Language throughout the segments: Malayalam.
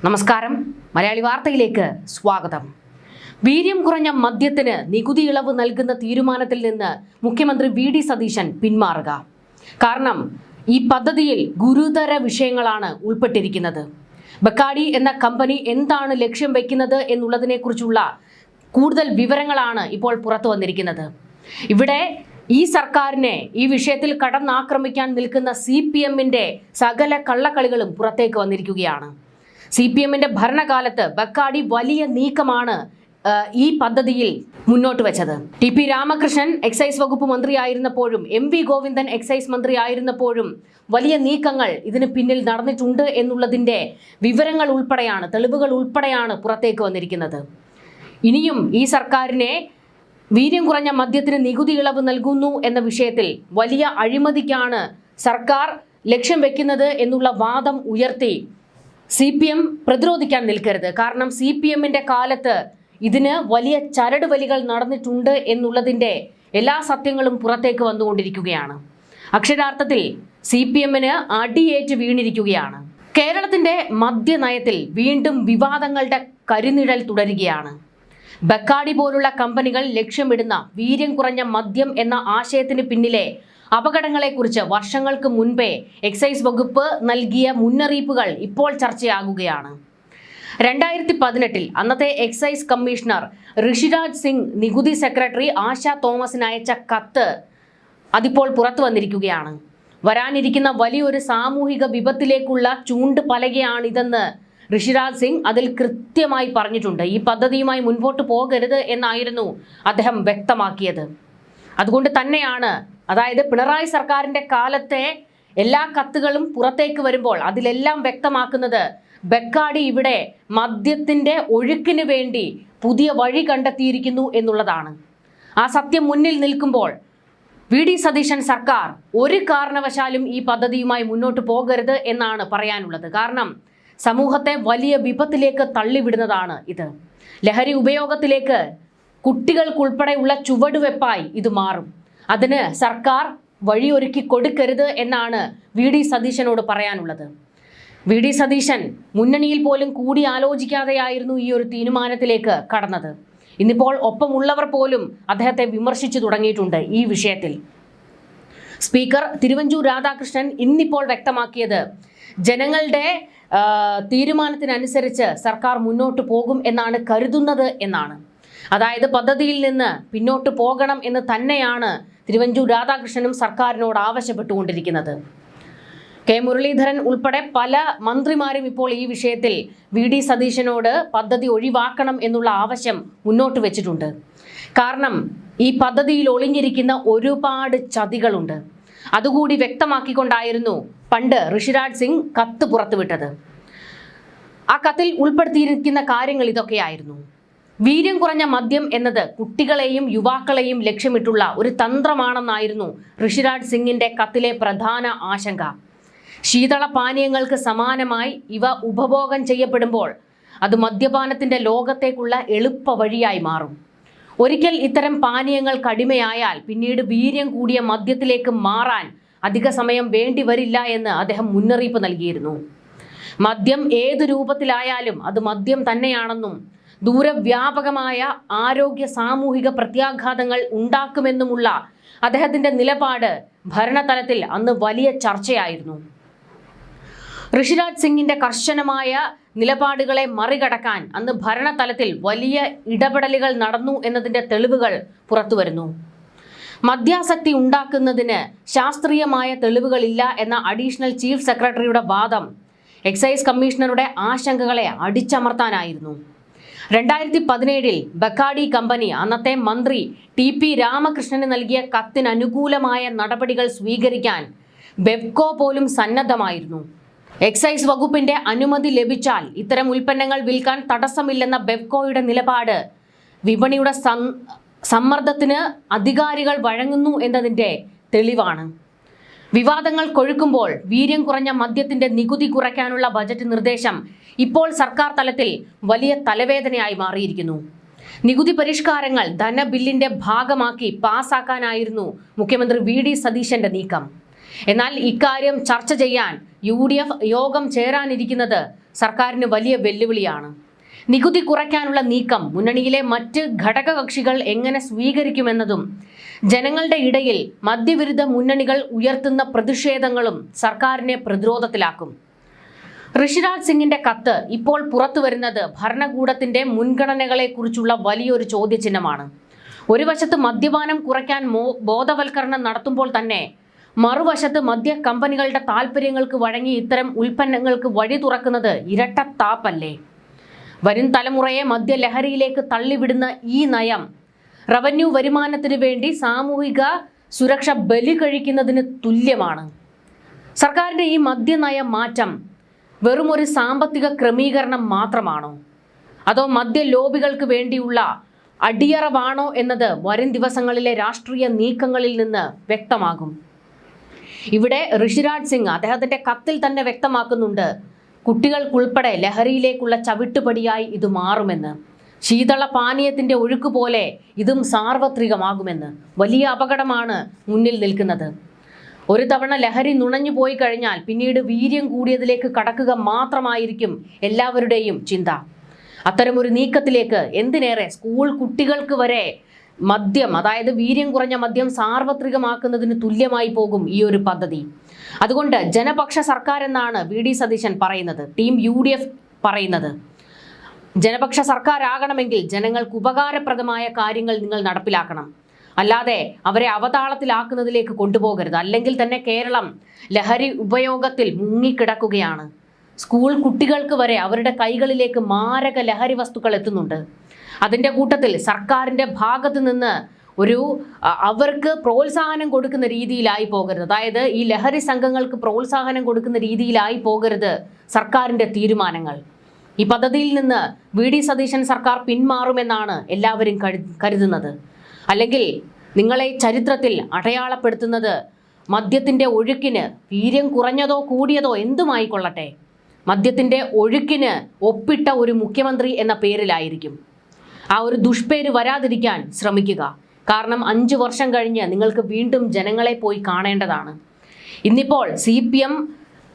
നമസ്കാരം. മലയാളി വാർത്തയിലേക്ക് സ്വാഗതം. വീര്യം കുറഞ്ഞ മദ്യത്തിന് നികുതി ഇളവ് നൽകുന്ന തീരുമാനത്തിൽ നിന്ന് മുഖ്യമന്ത്രി വി.ഡി. സതീശൻ പിന്മാറുക. കാരണം ഈ പദ്ധതിയിൽ ഗുരുതര വിഷയങ്ങളാണ് ഉൾപ്പെട്ടിരിക്കുന്നത്. ബക്കാഡി എന്ന കമ്പനി എന്താണ് ലക്ഷ്യം വെക്കുന്നത് എന്നുള്ളതിനെക്കുറിച്ചുള്ള കൂടുതൽ വിവരങ്ങളാണ് ഇപ്പോൾ പുറത്തു വന്നിരിക്കുന്നത്. ഇവിടെ ഈ സർക്കാരിനെ ഈ വിഷയത്തിൽ കടന്നാക്രമിക്കാൻ നിൽക്കുന്ന CPM-ന്റെ സകല കള്ളക്കളികളും പുറത്തേക്ക് വന്നിരിക്കുകയാണ്. CPM-ന്റെ ഭരണകാലത്ത് ബക്കാഡി വലിയ നീക്കമാണ് ഈ പദ്ധതിയിൽ മുന്നോട്ട് വെച്ചത്. TP രാമകൃഷ്ണൻ എക്സൈസ് വകുപ്പ് മന്ത്രിയായിരുന്നപ്പോഴും MV ഗോവിന്ദൻ എക്സൈസ് മന്ത്രിയായിരുന്നപ്പോഴും വലിയ നീക്കങ്ങൾ ഇതിന് പിന്നിൽ നടന്നിട്ടുണ്ട് എന്നുള്ളതിൻ്റെ വിവരങ്ങൾ ഉൾപ്പെടെയാണ്, തെളിവുകൾ ഉൾപ്പെടെയാണ് പുറത്തേക്ക് വന്നിരിക്കുന്നത്. ഇനിയും ഈ സർക്കാരിനെ വീര്യം കുറഞ്ഞ മദ്യത്തിന് നികുതി ഇളവ് നൽകുന്നു എന്ന വിഷയത്തിൽ വലിയ അഴിമതിക്കാണ് സർക്കാർ ലക്ഷ്യം വെക്കുന്നത് എന്നുള്ള വാദം ഉയർത്തി CPM പ്രതിരോധിക്കാൻ നിൽക്കരുത്. കാരണം CPM-ന്റെ കാലത്ത് ഇതിന് വലിയ ചരടുവലികൾ നടന്നിട്ടുണ്ട് എന്നുള്ളതിൻ്റെ എല്ലാ സത്യങ്ങളും പുറത്തേക്ക് വന്നുകൊണ്ടിരിക്കുകയാണ്. അക്ഷരാർത്ഥത്തിൽ CPM-ന് അടിയേറ്റ് വീണിരിക്കുകയാണ്. കേരളത്തിന്റെ മദ്യനയത്തിൽ വീണ്ടും വിവാദങ്ങളുടെ കരിനിഴൽ തുടരുകയാണ്. ബക്കാഡി പോലുള്ള കമ്പനികൾ ലക്ഷ്യമിടുന്ന വീര്യം കുറഞ്ഞ മദ്യം എന്ന ആശയത്തിന് പിന്നിലെ അപകടങ്ങളെക്കുറിച്ച് വർഷങ്ങൾക്ക് മുൻപേ എക്സൈസ് വകുപ്പ് നൽകിയ മുന്നറിയിപ്പുകൾ ഇപ്പോൾ ചർച്ചയാകുകയാണ്. 2018 അന്നത്തെ എക്സൈസ് കമ്മീഷണർ ഋഷിരാജ് സിംഗ് നികുതി സെക്രട്ടറി ആശ തോമസിന് അയച്ച കത്ത് അതിപ്പോൾ പുറത്തു വന്നിരിക്കുകയാണ്. വരാനിരിക്കുന്ന വലിയൊരു സാമൂഹിക വിപത്തിലേക്കുള്ള ചൂണ്ടുപലകയാണിതെന്ന് ഋഷിരാജ് സിംഗ് അതിൽ കൃത്യമായി പറഞ്ഞിട്ടുണ്ട്. ഈ പദ്ധതിയുമായി മുൻപോട്ട് പോകരുത് എന്നായിരുന്നു അദ്ദേഹം വ്യക്തമാക്കിയത്. അതുകൊണ്ട് തന്നെയാണ്, അതായത് പിണറായി സർക്കാരിന്റെ കാലത്തെ എല്ലാ കത്തുകളും പുറത്തേക്ക് വരുമ്പോൾ അതിലെല്ലാം വ്യക്തമാക്കുന്നത് ബക്കാഡി ഇവിടെ മദ്യത്തിന്റെ ഒഴുക്കിന് വേണ്ടി പുതിയ വഴി കണ്ടെത്തിയിരിക്കുന്നു എന്നുള്ളതാണ്. ആ സത്യം മുന്നിൽ നിൽക്കുമ്പോൾ വി.ഡി. സതീശൻ സർക്കാർ ഒരു കാരണവശാലും ഈ പദ്ധതിയുമായി മുന്നോട്ട് പോകരുത് എന്നാണ് പറയാനുള്ളത്. കാരണം സമൂഹത്തെ വലിയ വിപത്തിലേക്ക് തള്ളിവിടുന്നതാണ് ഇത്. ലഹരി ഉപയോഗത്തിലേക്ക് കുട്ടികൾക്കുൾപ്പെടെയുള്ള ചുവടുവെപ്പായി ഇത് മാറും. അതിന് സർക്കാർ വഴിയൊരുക്കി കൊടുക്കരുത് എന്നാണ് വി.ഡി. സതീശനോട് പറയാനുള്ളത്. വി.ഡി. സതീശൻ മുന്നണിയിൽ പോലും കൂടി ആലോചിക്കാതെയായിരുന്നു ഈ ഒരു തീരുമാനത്തിലേക്ക് കടന്നത്. ഇന്നിപ്പോൾ ഒപ്പമുള്ളവർ പോലും അദ്ദേഹത്തെ വിമർശിച്ചു തുടങ്ങിയിട്ടുണ്ട് ഈ വിഷയത്തിൽ. സ്പീക്കർ തിരുവഞ്ചൂർ രാധാകൃഷ്ണൻ ഇന്നിപ്പോൾ വ്യക്തമാക്കിയത് ജനങ്ങളുടെ തീരുമാനത്തിനനുസരിച്ച് സർക്കാർ മുന്നോട്ട് പോകും എന്നാണ് കരുതുന്നത് എന്നാണ്. അതായത് പദ്ധതിയിൽ നിന്ന് പിന്നോട്ട് പോകണം എന്ന് തന്നെയാണ് തിരുവഞ്ചൂർ രാധാകൃഷ്ണനും സർക്കാരിനോട് ആവശ്യപ്പെട്ടുകൊണ്ടിരിക്കുന്നത്. കെ മുരളീധരൻ ഉൾപ്പെടെ പല മന്ത്രിമാരും ഇപ്പോൾ ഈ വിഷയത്തിൽ വി.ഡി. സതീശനോട് പദ്ധതി ഒഴിവാക്കണം എന്നുള്ള ആവശ്യം മുന്നോട്ട് വെച്ചിട്ടുണ്ട്. കാരണം ഈ പദ്ധതിയിൽ ഒളിഞ്ഞിരിക്കുന്ന ഒരുപാട് ചതികളുണ്ട്. അതുകൂടി വ്യക്തമാക്കിക്കൊണ്ടായിരുന്നു പണ്ട് ഋഷിരാജ് സിംഗ് കത്ത് പുറത്തുവിട്ടത്. ആ കത്തിൽ ഉൾപ്പെടുത്തിയിരിക്കുന്ന കാര്യങ്ങൾ ഇതൊക്കെയായിരുന്നു. വീര്യം കുറഞ്ഞ മദ്യം എന്നത് കുട്ടികളെയും യുവാക്കളെയും ലക്ഷ്യമിട്ടുള്ള ഒരു തന്ത്രമാണെന്നായിരുന്നു ഋഷിരാജ് സിംഗിന്റെ കത്തിലെ പ്രധാന ആശങ്ക. ശീതള പാനീയങ്ങൾക്ക് സമാനമായി ഇവ ഉപഭോഗം ചെയ്യപ്പെടുമ്പോൾ അത് മദ്യപാനത്തിന്റെ ലോകത്തേക്കുള്ള എളുപ്പ വഴിയായി മാറും. ഒരിക്കൽ ഇത്തരം പാനീയങ്ങൾക്ക് അടിമയായാൽ പിന്നീട് വീര്യം കൂടിയ മദ്യത്തിലേക്ക് മാറാൻ അധിക സമയം വേണ്ടി വരില്ല എന്ന് അദ്ദേഹം മുന്നറിയിപ്പ് നൽകിയിരുന്നു. മദ്യം ഏതു രൂപത്തിലായാലും അത് മദ്യം തന്നെയാണെന്നും ദൂരവ്യാപകമായ ആരോഗ്യ സാമൂഹിക പ്രത്യാഘാതങ്ങൾ ഉണ്ടാക്കുമെന്നുമുള്ള അദ്ദേഹത്തിന്റെ നിലപാട് ഭരണതലത്തിൽ അന്ന് വലിയ ചർച്ചയായിരുന്നു. ഋഷിരാജ് സിംഗിന്റെ കർശനമായ നിലപാടുകളെ മറികടക്കാൻ അന്ന് ഭരണതലത്തിൽ വലിയ ഇടപെടലുകൾ നടന്നു എന്നതിന്റെ തെളിവുകൾ പുറത്തുവരുന്നു. മദ്യാസക്തി ഉണ്ടാക്കുന്നതിന് ശാസ്ത്രീയമായ തെളിവുകളില്ല എന്ന അഡീഷണൽ ചീഫ് സെക്രട്ടറിയുടെ വാദം എക്സൈസ് കമ്മീഷണറുടെ ആശങ്കകളെ അടിച്ചമർത്താനായിരുന്നു. 2017 ബക്കാഡി കമ്പനി അന്നത്തെ മന്ത്രി TP രാമകൃഷ്ണന് നൽകിയ കത്തിന് അനുകൂലമായ നടപടികൾ സ്വീകരിക്കാൻ ബെവ്കോ പോലും സന്നദ്ധമായിരുന്നു. എക്സൈസ് വകുപ്പിന്റെ അനുമതി ലഭിച്ചാൽ ഇത്തരം ഉൽപ്പന്നങ്ങൾ വിൽക്കാൻ തടസ്സമില്ലെന്ന ബെവ്കോയുടെ നിലപാട് വിപണിയുടെ സമ്മർദ്ദത്തിന് അധികാരികൾ വഴങ്ങുന്നു എന്നതിൻ്റെ തെളിവാണ്. വിവാദങ്ങൾ കൊഴുക്കുമ്പോൾ വീര്യം കുറഞ്ഞ മദ്യത്തിന്റെ നികുതി കുറയ്ക്കാനുള്ള ബജറ്റ് നിർദ്ദേശം ഇപ്പോൾ സർക്കാർ തലത്തിൽ വലിയ തലവേദനയായി മാറിയിരിക്കുന്നു. നികുതി പരിഷ്കാരങ്ങൾ ധനബില്ലിന്റെ ഭാഗമാക്കി പാസാക്കാനായിരുന്നു മുഖ്യമന്ത്രി വി.ഡി. സതീശന്റെ നീക്കം. എന്നാൽ ഇക്കാര്യം ചർച്ച ചെയ്യാൻ UDF യോഗം ചേരാനിരിക്കുന്നത് സർക്കാരിന് വലിയ വെല്ലുവിളിയാണ്. നികുതി കുറയ്ക്കാനുള്ള നീക്കം മുന്നണിയിലെ മറ്റ് ഘടകകക്ഷികൾ എങ്ങനെ സ്വീകരിക്കുമെന്നതും ജനങ്ങളുടെ ഇടയിൽ മദ്യവിരുദ്ധ മുന്നണികൾ ഉയർത്തുന്ന പ്രതിഷേധങ്ങളും സർക്കാരിനെ പ്രതിരോധത്തിലാക്കും. ഋഷിരാജ് സിംഗിന്റെ കത്ത് ഇപ്പോൾ പുറത്തു വരുന്നത് ഭരണകൂടത്തിന്റെ മുൻഗണനകളെക്കുറിച്ചുള്ള വലിയൊരു ചോദ്യചിഹ്നമാണ്. ഒരു വശത്ത് മദ്യപാനം കുറയ്ക്കാൻ ബോധവൽക്കരണം നടത്തുമ്പോൾ തന്നെ മറുവശത്ത് മദ്യ കമ്പനികളുടെ താല്പര്യങ്ങൾക്ക് വഴങ്ങി ഇത്തരം ഉൽപ്പന്നങ്ങൾക്ക് വഴി തുറക്കുന്നത് ഇരട്ടത്താപ്പല്ലേ? വരും തലമുറയെ മദ്യലഹരിയിലേക്ക് തള്ളിവിടുന്ന ഈ നയം റവന്യൂ വരുമാനത്തിന് വേണ്ടി സാമൂഹിക സുരക്ഷ ബലി കഴിക്കുന്നതിന് തുല്യമാണ്. സർക്കാരിന്റെ ഈ മദ്യനയ മാറ്റം വെറും ഒരു സാമ്പത്തിക ക്രമീകരണം മാത്രമാണോ, അതോ മദ്യ ലോബികൾക്ക് വേണ്ടിയുള്ള അടിയറവാണോ എന്നത് വരും ദിവസങ്ങളിലെ രാഷ്ട്രീയ നീക്കങ്ങളിൽ നിന്ന് വ്യക്തമാകും. ഇവിടെ ഋഷിരാജ് സിംഗ് അദ്ദേഹത്തിന്റെ കത്തിൽ തന്നെ വ്യക്തമാക്കുന്നുണ്ട്, കുട്ടികൾക്കുൾപ്പെടെ ലഹരിയിലേക്കുള്ള ചവിട്ടുപടിയായി ഇത് മാറുമെന്ന്. ശീതള പാനീയത്തിന്റെ ഒഴുക്ക് പോലെ ഇതും സാർവത്രികമാകുമെന്ന്. വലിയ അപകടമാണ് മുന്നിൽ നിൽക്കുന്നത്. ഒരു തവണ ലഹരി നുണഞ്ഞു പോയി കഴിഞ്ഞാൽ പിന്നീട് വീര്യം കൂടിയതിലേക്ക് കടക്കുക മാത്രമായിരിക്കും എല്ലാവരുടെയും ചിന്ത. അത്തരമൊരു നീക്കത്തിലേക്ക് എന്തിനേറെ സ്കൂൾ കുട്ടികൾക്ക് വരെ മദ്യം, അതായത് വീര്യം കുറഞ്ഞ മദ്യം സാർവത്രികമാക്കുന്നതിന് തുല്യമായി പോകും ഈ ഒരു പദ്ധതി. അതുകൊണ്ട് ജനപക്ഷ സർക്കാർ എന്നാണ് VD സതീശൻ പറയുന്നത്, ടീം UDF പറയുന്നത്. ജനപക്ഷ സർക്കാരാകണമെങ്കിൽ ജനങ്ങൾക്ക് ഉപകാരപ്രദമായ കാര്യങ്ങൾ നിങ്ങൾ നടപ്പിലാക്കണം, അല്ലാതെ അവരെ അവതാളത്തിലാക്കുന്നതിലേക്ക് കൊണ്ടുപോകരുത്. അല്ലെങ്കിൽ തന്നെ കേരളം ലഹരി ഉപയോഗത്തിൽ മുങ്ങിക്കിടക്കുകയാണ്. സ്കൂൾ കുട്ടികൾക്ക് വരെ അവരുടെ കൈകളിലേക്ക് മാരക ലഹരി വസ്തുക്കൾ എത്തുന്നുണ്ട്. അതിൻ്റെ കൂട്ടത്തിൽ സർക്കാരിൻ്റെ ഭാഗത്ത് നിന്ന് അവർക്ക് പ്രോത്സാഹനം കൊടുക്കുന്ന രീതിയിലായി പോകരുത്. അതായത് ഈ ലഹരി സംഘങ്ങൾക്ക് പ്രോത്സാഹനം കൊടുക്കുന്ന രീതിയിലായി പോകരുത് സർക്കാരിൻ്റെ തീരുമാനങ്ങൾ. ഈ പദ്ധതിയിൽ നിന്ന് VD സതീശൻ സർക്കാർ പിന്മാറുമെന്നാണ് എല്ലാവരും കരുതുന്നത്. അല്ലെങ്കിൽ നിങ്ങളെ ചരിത്രത്തിൽ അടയാളപ്പെടുത്തുന്നത് മദ്യത്തിൻ്റെ ഒഴുക്കിന്, വീര്യം കുറഞ്ഞതോ കൂടിയതോ എന്തുമായിക്കൊള്ളട്ടെ, മദ്യത്തിൻ്റെ ഒഴുക്കിന് ഒപ്പിട്ട ഒരു മുഖ്യമന്ത്രി എന്ന പേരിലായിരിക്കും. ആ ഒരു ദുഷ്പേര് വരാതിരിക്കാൻ ശ്രമിക്കുക. കാരണം 5 വർഷം കഴിഞ്ഞ് നിങ്ങൾക്ക് വീണ്ടും ജനങ്ങളെ പോയി കാണേണ്ടതാണ്. ഇന്നിപ്പോൾ CPM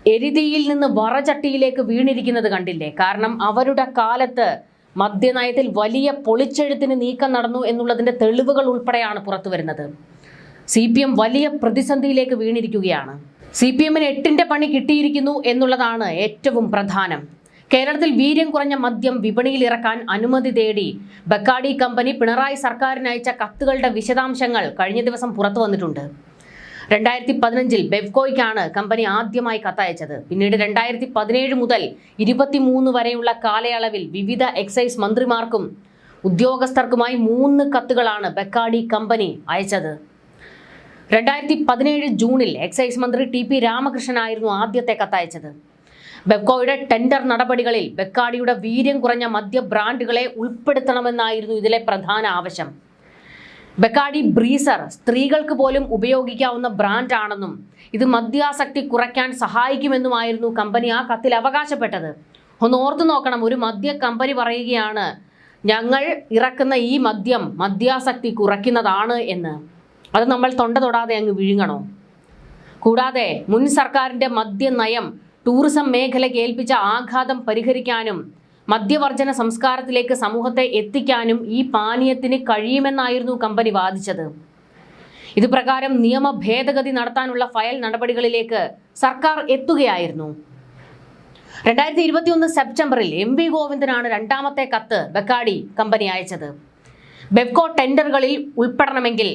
എരുതിയിൽ നിന്ന് വറചട്ടിയിലേക്ക് വീണിരിക്കുന്നത് കണ്ടില്ലേ? കാരണം അവരുടെ കാലത്ത് മദ്യനയത്തിൽ വലിയ പൊളിച്ചെഴുത്തിന് നീക്കം നടന്നു എന്നുള്ളതിൻ്റെ തെളിവുകൾ ഉൾപ്പെടെയാണ് പുറത്തു വരുന്നത്. CPM വലിയ പ്രതിസന്ധിയിലേക്ക് വീണിരിക്കുകയാണ്. CPMന് 8ന്റെ പണി കിട്ടിയിരിക്കുന്നു എന്നുള്ളതാണ് ഏറ്റവും പ്രധാനം. കേരളത്തിൽ വീര്യം കുറഞ്ഞ മദ്യം വിപണിയിൽ ഇറക്കാൻ അനുമതി തേടി ബക്കാഡി കമ്പനി പിണറായി സർക്കാരിന് അയച്ച കത്തുകളുടെ വിശദാംശങ്ങൾ കഴിഞ്ഞ ദിവസം പുറത്തു വന്നിട്ടുണ്ട്. 2015 ബെവ്കോയ്ക്കാണ് കമ്പനി ആദ്യമായി കത്തയച്ചത്. പിന്നീട് 2017 മുതൽ 23 വരെയുള്ള കാലയളവിൽ വിവിധ എക്സൈസ് മന്ത്രിമാർക്കും ഉദ്യോഗസ്ഥർക്കുമായി 3 കത്തുകളാണ് ബക്കാഡി കമ്പനി അയച്ചത്. 2017 ജൂണിൽ എക്സൈസ് മന്ത്രി TP രാമകൃഷ്ണനായിരുന്നു ആദ്യത്തെ കത്തയച്ചത്. ബെവ്കോയുടെ ടെൻഡർ നടപടികളിൽ ബക്കാഡിയുടെ വീര്യം കുറഞ്ഞ മദ്യ ബ്രാൻഡുകളെ ഉൾപ്പെടുത്തണമെന്നായിരുന്നു ഇതിലെ പ്രധാന ആവശ്യം. ബക്കാഡി ബ്രീസർ സ്ത്രീകൾക്ക് പോലും ഉപയോഗിക്കാവുന്ന ബ്രാൻഡാണെന്നും ഇത് മദ്യാസക്തി കുറയ്ക്കാൻ സഹായിക്കുമെന്നുമായിരുന്നു കമ്പനി ആ കത്തിൽ അവകാശപ്പെട്ടത്. ഒന്ന് ഓർത്തു നോക്കണം, ഒരു മദ്യ കമ്പനി പറയുകയാണ് ഞങ്ങൾ ഇറക്കുന്ന ഈ മദ്യം മദ്യാസക്തി കുറയ്ക്കുന്നതാണ് എന്ന്. അത് നമ്മൾ തൊണ്ട തൊടാതെ അങ്ങ് വിഴുങ്ങണോ? കൂടാതെ മുൻ സർക്കാരിൻ്റെ മദ്യനയം ടൂറിസം മേഖലയ്ക്ക് ഏൽപ്പിച്ച ആഘാതം പരിഹരിക്കാനും മദ്യവർജന സംസ്കാരത്തിലേക്ക് സമൂഹത്തെ എത്തിക്കാനും ഈ പാനീയത്തിന് കഴിയുമെന്നായിരുന്നു കമ്പനി വാദിച്ചത്. ഇത് പ്രകാരം നിയമ ഭേദഗതി നടത്താനുള്ള ഫയൽ നടപടികളിലേക്ക് സർക്കാർ എത്തുകയായിരുന്നു. 2021 സെപ്റ്റംബറിൽ MV ഗോവിന്ദനാണ് 2ാമത്തെ കത്ത് ബക്കാഡി കമ്പനി അയച്ചത്. ബെവ്കോ ടെൻഡറുകളിൽ ഉൾപ്പെടണമെങ്കിൽ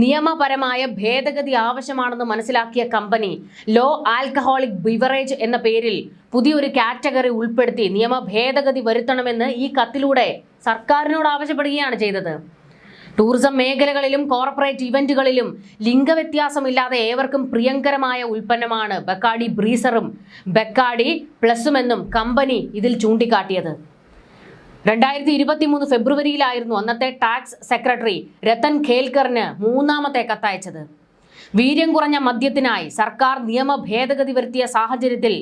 നിയമപരമായ ഭേദഗതി ആവശ്യമാണെന്ന് മനസ്സിലാക്കിയ കമ്പനി ലോ ആൽക്കഹോളിക് ബിവറേജ് എന്ന പേരിൽ പുതിയൊരു കാറ്റഗറി ഉൾപ്പെടുത്തി നിയമ ഭേദഗതി വരുത്തണമെന്ന് ഈ കത്തിലൂടെ സർക്കാരിനോട് ആവശ്യപ്പെടുകയാണ് ചെയ്തത്. ടൂറിസം മേഖലകളിലും കോർപ്പറേറ്റ് ഇവന്റുകളിലും ലിംഗവ്യത്യാസമില്ലാതെ ഏവർക്കും പ്രിയങ്കരമായ ഉൽപ്പന്നമാണ് ബക്കാഡി ബ്രീസറും ബക്കാഡി പ്ലസുമെന്നും കമ്പനി ഇതിൽ ചൂണ്ടിക്കാട്ടിയത്. 2023 ഫെബ്രുവരിയിലായിരുന്നു അന്നത്തെ ടാക്സ് സെക്രട്ടറി രത്തൻ ഖേൽക്കറിന് 3ാമത്തെ കത്തയച്ചത്. വീര്യം കുറഞ്ഞ മദ്യത്തിനായി സർക്കാർ നിയമ ഭേദഗതി വരുത്തിയ സാഹചര്യത്തിൽ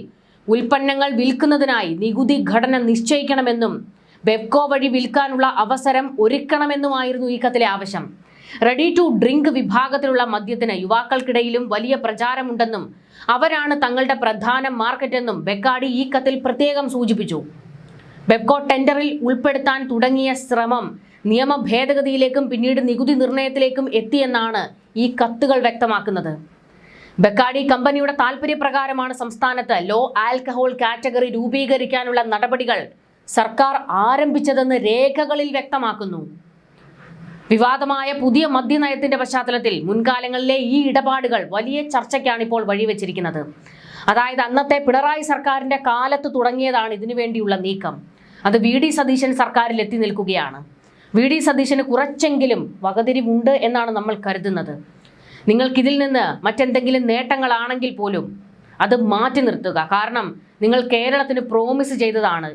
ഉൽപ്പന്നങ്ങൾ വിൽക്കുന്നതിനായി നികുതി ഘടന നിശ്ചയിക്കണമെന്നും ബെവ്കോ വഴി വിൽക്കാനുള്ള അവസരം ഒരുക്കണമെന്നുമായിരുന്നു ഈ കത്തിലെ ആവശ്യം. റെഡി ടു ഡ്രിങ്ക് വിഭാഗത്തിലുള്ള മദ്യത്തിന് യുവാക്കൾക്കിടയിലും വലിയ പ്രചാരമുണ്ടെന്നും അവരാണ് തങ്ങളുടെ പ്രധാന മാർക്കറ്റെന്നും ബെക്കാഡി ഈ കത്തിൽ പ്രത്യേകം സൂചിപ്പിച്ചു. ബെപ്കോ ടെൻഡറിൽ ഉൾപ്പെടുത്താൻ തുടങ്ങിയ ശ്രമം നിയമ ഭേദഗതിയിലേക്കും പിന്നീട് നികുതി നിർണയത്തിലേക്കും എത്തിയെന്നാണ് ഈ കത്തുകൾ വ്യക്തമാക്കുന്നത്. ബെക്കാഡി കമ്പനിയുടെ താൽപര്യപ്രകാരമാണ് സംസ്ഥാനത്ത് ലോ ആൽക്കഹോൾ കാറ്റഗറി രൂപീകരിക്കാനുള്ള നടപടികൾ സർക്കാർ ആരംഭിച്ചതെന്ന് രേഖകളിൽ വ്യക്തമാക്കുന്നു. വിവാദമായ പുതിയ മദ്യനയത്തിന്റെ പശ്ചാത്തലത്തിൽ മുൻകാലങ്ങളിലെ ഈ ഇടപാടുകൾ വലിയ ചർച്ചയ്ക്കാണ് ഇപ്പോൾ വഴിവെച്ചിരിക്കുന്നത്. അതായത് അന്നത്തെ പിണറായി സർക്കാരിന്റെ കാലത്ത് തുടങ്ങിയതാണ് ഇതിനുവേണ്ടിയുള്ള നീക്കം. അത് വി.ഡി. സതീശൻ സർക്കാരിൽ എത്തി നിൽക്കുകയാണ്. വി.ഡി. സതീശന് കുറച്ചെങ്കിലും വകതിരിവുണ്ട് എന്നാണ് നമ്മൾ കരുതുന്നത്. നിങ്ങൾക്കിതിൽ നിന്ന് മറ്റെന്തെങ്കിലും നേട്ടങ്ങളാണെങ്കിൽ പോലും അത് മാറ്റി നിർത്തുക. കാരണം നിങ്ങൾ കേരളത്തിന് പ്രോമിസ് ചെയ്തതാണ്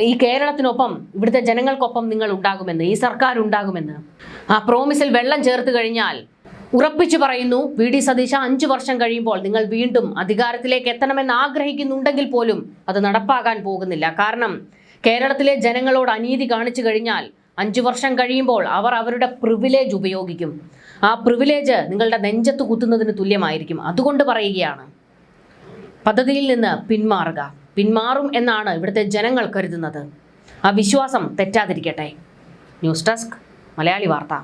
ഈ കേരളത്തിനൊപ്പം ഇവിടുത്തെ ജനങ്ങൾക്കൊപ്പം നിങ്ങൾ ഉണ്ടാകുമെന്ന്, ഈ സർക്കാർ ഉണ്ടാകുമെന്ന്. ആ പ്രോമിസിൽ വെള്ളം ചേർത്ത് കഴിഞ്ഞാൽ ഉറപ്പിച്ചു പറയുന്നു, വി.ഡി. സതീശ 5 വർഷം കഴിയുമ്പോൾ നിങ്ങൾ വീണ്ടും അധികാരത്തിലേക്ക് എത്തണമെന്ന് ആഗ്രഹിക്കുന്നുണ്ടെങ്കിൽ പോലും അത് നടപ്പാകാൻ പോകുന്നില്ല. കാരണം കേരളത്തിലെ ജനങ്ങളോട് അനീതി കാണിച്ചു കഴിഞ്ഞാൽ 5 വർഷം കഴിയുമ്പോൾ അവർ അവരുടെ പ്രിവിലേജ് ഉപയോഗിക്കും. ആ പ്രിവിലേജ് നിങ്ങളുടെ നെഞ്ചത്ത് കുത്തുന്നതിന് തുല്യമായിരിക്കും. അതുകൊണ്ട് പറയുകയാണ്, പദ്ധതിയിൽ നിന്ന് പിന്മാറും എന്നാണ് ഇവിടുത്തെ ജനങ്ങൾ കരുതുന്നത്. ആ വിശ്വാസം തെറ്റാതിരിക്കട്ടെ. ന്യൂസ് ഡെസ്ക് മലയാളി വാർത്ത.